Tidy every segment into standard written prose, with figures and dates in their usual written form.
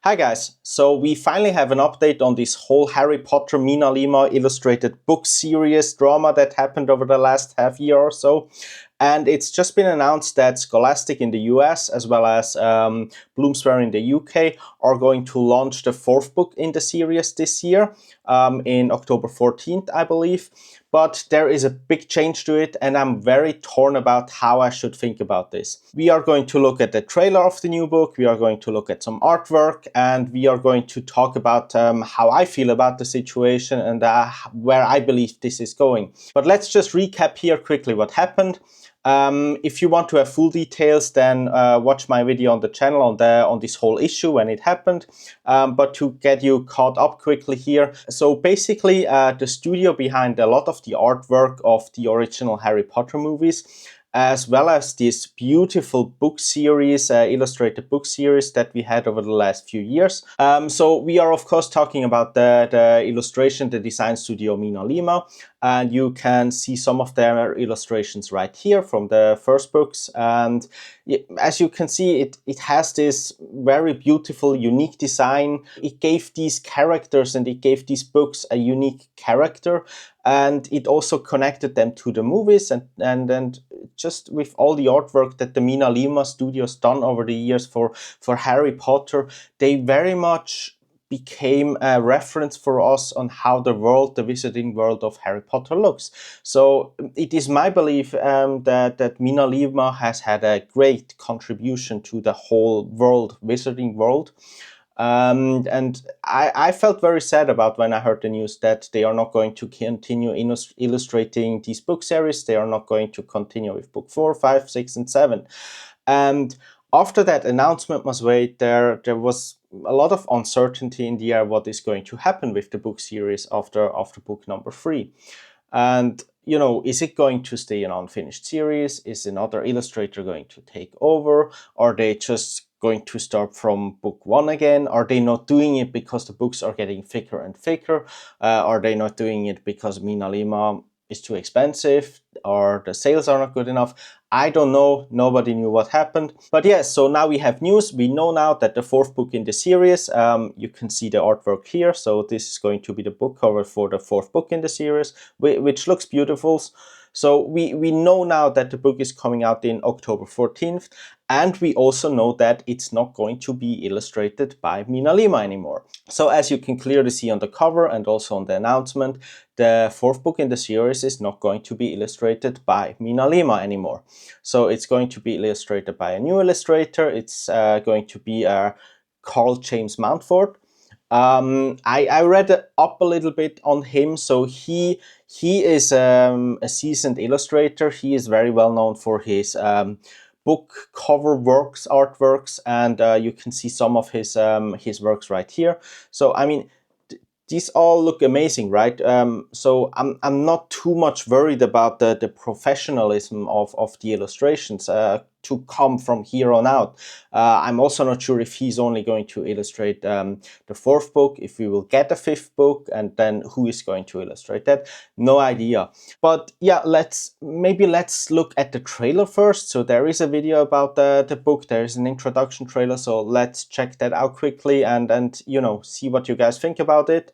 Hi guys, so we finally have an update on this whole Harry Potter MinaLima illustrated book series drama that happened over the last half year or so. And it's just been announced that Scholastic in the US as well as Bloomsbury in the UK are going to launch the fourth book in the series this year in October 14th, I believe. But there is a big change to it, and I'm very torn about how I should think about this. We are going to look at the trailer of the new book, we are going to look at some artwork, and we are going to talk about how I feel about the situation and where I believe this is going. But let's just recap here quickly what happened. If you want to have full details, then watch my video on the channel on this whole issue when it happened. But to get you caught up quickly here, so basically the studio behind a lot of the artwork of the original Harry Potter movies, as well as this beautiful book series, illustrated book series that we had over the last few years. So we are of course talking about the illustration, the design studio MinaLima, and you can see some of their illustrations right here from the first books. And as you can see, it has this very beautiful, unique design. It gave these characters and it gave these books a unique character, and it also connected them to the movies and just with all the artwork that the MinaLima studio's done over the years for Harry Potter, they very much became a reference for us on how the Wizarding World of Harry Potter looks. So it is my belief that MinaLima has had a great contribution to the whole Wizarding World. And I felt very sad about when I heard the news that they are not going to continue illustrating these book series. They are not going to continue with book 4, 5, 6, and 7. And after that announcement was made, there was a lot of uncertainty in the air what is going to happen with the book series after book number 3. And, you know, is it going to stay an unfinished series? Is another illustrator going to take over? Are they just going to start from book 1 again? Are they not doing it because the books are getting thicker and thicker? Are they not doing it because MinaLima is too expensive or the sales are not good enough? I don't know. Nobody knew what happened. But yes, so now we have news. We know now that the fourth book in the series, you can see the artwork here. So this is going to be the book cover for the fourth book in the series, which looks beautiful. So we know now that the book is coming out in October 14th. And we also know that it's not going to be illustrated by MinaLima anymore. So as you can clearly see on the cover and also on the announcement, the fourth book in the series is not going to be illustrated by MinaLima anymore. So it's going to be illustrated by a new illustrator. It's going to be Carl James Mountford. I read up a little bit on him. So he is a seasoned illustrator. He is very well known for his book cover artworks, and you can see some of his works right here. So I mean, these all look amazing, right? So I'm not too much worried about the professionalism of the illustrations to come from here on out. I'm also not sure if he's only going to illustrate the fourth book, if we will get a fifth book, and then who is going to illustrate that. No idea. But yeah, let's look at the trailer first. So there is a video about the book. There is an introduction trailer. So let's check that out quickly and you know, see what you guys think about it.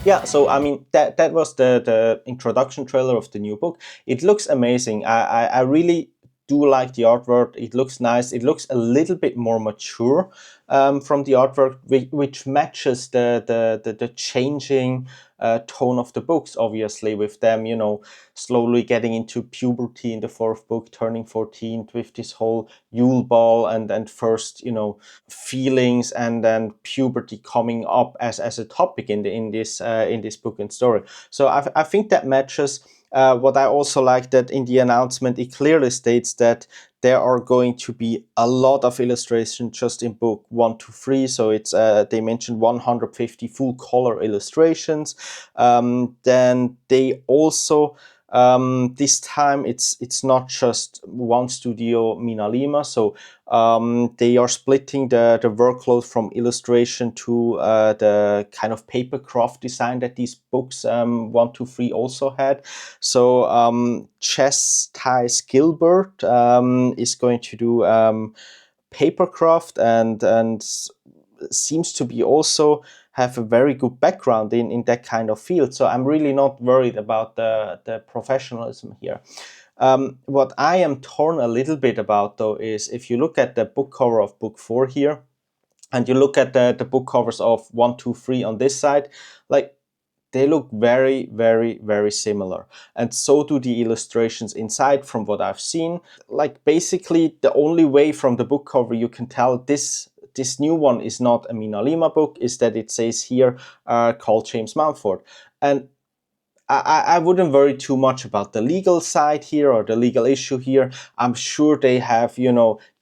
Yeah, so I mean, that was the introduction trailer of the new book. It looks amazing. I really do like the artwork. It looks nice. It looks a little bit more mature from the artwork, which matches the changing tone of the books, obviously, with them, you know, slowly getting into puberty in the fourth book, turning 14 with this whole Yule Ball and first, you know, feelings and then puberty coming up as a topic in this book and story. So I think that matches. What I also like that in the announcement, it clearly states that there are going to be a lot of illustration just in book 1 to 3. So it's they mentioned 150 full color illustrations. Then they also This time it's not just one studio, MinaLima, so they are splitting the workload from illustration to the kind of paper craft design that these books 1, 2, 3 also had. So Tice-Gilbert is going to do papercraft and seems to be also have a very good background in that kind of field. So I'm really not worried about the professionalism here. What I am torn a little bit about, though, is if you look at the book cover of book 4 here, and you look at the book covers of 1, 2, 3 on this side, like, they look very, very, very similar. And so do the illustrations inside from what I've seen. Like, basically, the only way from the book cover you can tell this new one is not a MinaLima book is that it says here, Carl James Mumford. And I wouldn't worry too much about the legal side here or the legal issue here. I'm sure they have,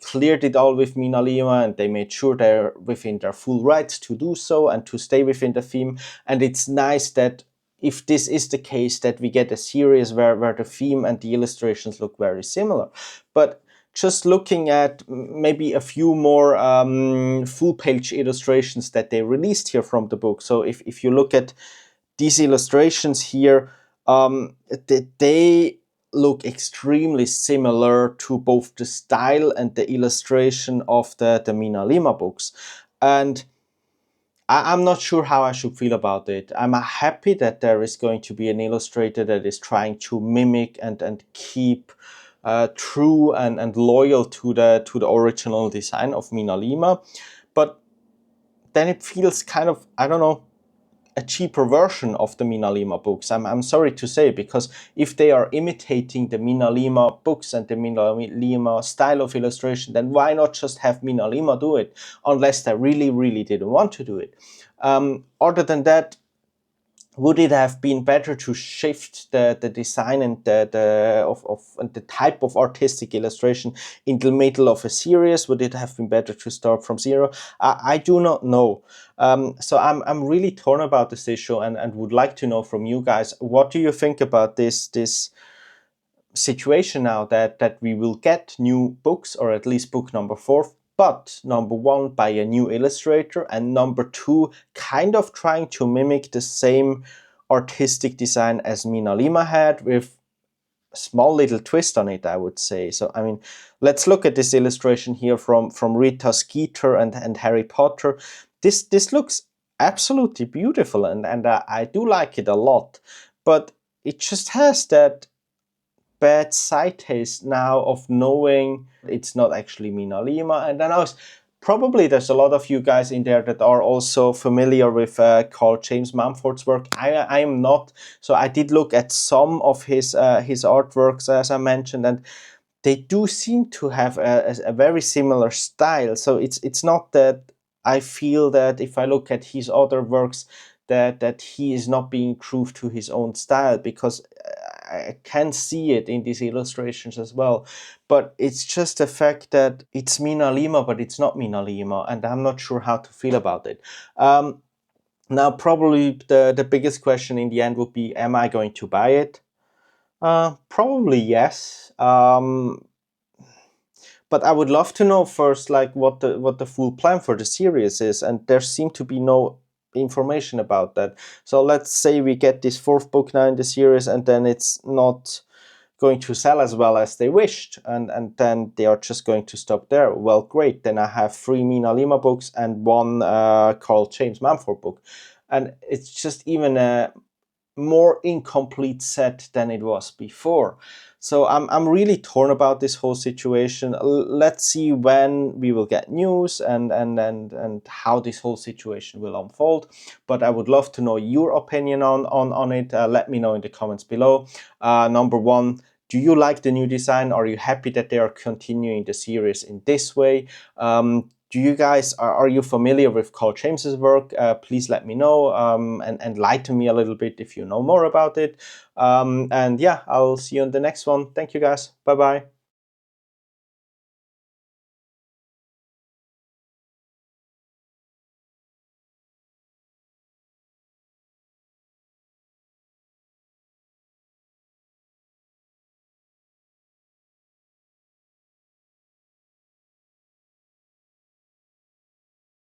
cleared it all with MinaLima, and they made sure they're within their full rights to do so and to stay within the theme. And it's nice that if this is the case, that we get a series where the theme and the illustrations look very similar. But just looking at maybe a few more full-page illustrations that they released here from the book. So if you look at these illustrations here, they look extremely similar to both the style and the illustration of the MinaLima books. And I'm not sure how I should feel about it. I'm happy that there is going to be an illustrator that is trying to mimic and keep true and loyal to the original design of MinaLima. But then it feels kind of, I don't know, a cheaper version of the MinaLima books. I'm sorry to say, because if they are imitating the MinaLima books and the MinaLima style of illustration, then why not just have MinaLima do it, unless they really, really didn't want to do it. Other than that, would it have been better to shift the design and the type of artistic illustration in the middle of a series? Would it have been better to start from zero? I do not know. So I'm really torn about this issue, and would like to know from you guys, what do you think about this situation now that we will get new books, or at least book number 4, but number 1 by a new illustrator, and number 2 kind of trying to mimic the same artistic design as MinaLima had, with a small little twist on it, I would say. So I mean, let's look at this illustration here from Rita Skeeter and Harry Potter. This looks absolutely beautiful, and I do like it a lot, but it just has that bad side taste now of knowing it's not actually MinaLima. And then probably there's a lot of you guys in there that are also familiar with Carl James Mumford's work. I am not, so I did look at some of his artworks, as I mentioned, and they do seem to have a very similar style. So it's not that I feel that if I look at his other works that he is not being true to his own style, because I can see it in these illustrations as well. But it's just the fact that it's MinaLima, but it's not MinaLima, and I'm not sure how to feel about it. Now, probably the biggest question in the end would be, am I going to buy it? Probably yes. But I would love to know first, like, what the full plan for the series is, and there seem to be no information about that. So let's say we get this 4th book now in the series, and then it's not going to sell as well as they wished, and then they are just going to stop there. Well, great, then I have 3 MinaLima books and 1 Carl James Mumford book, and it's just even a more incomplete set than it was before. So I'm really torn about this whole situation. Let's see when we will get news and how this whole situation will unfold. But I would love to know your opinion on it. Let me know in the comments below. Number 1, do you like the new design? Are you happy that they are continuing the series in this way? Do you guys, are you familiar with Carl James's work? Please let me know and enlighten me a little bit if you know more about it. And yeah, I'll see you on the next one. Thank you guys. Bye bye.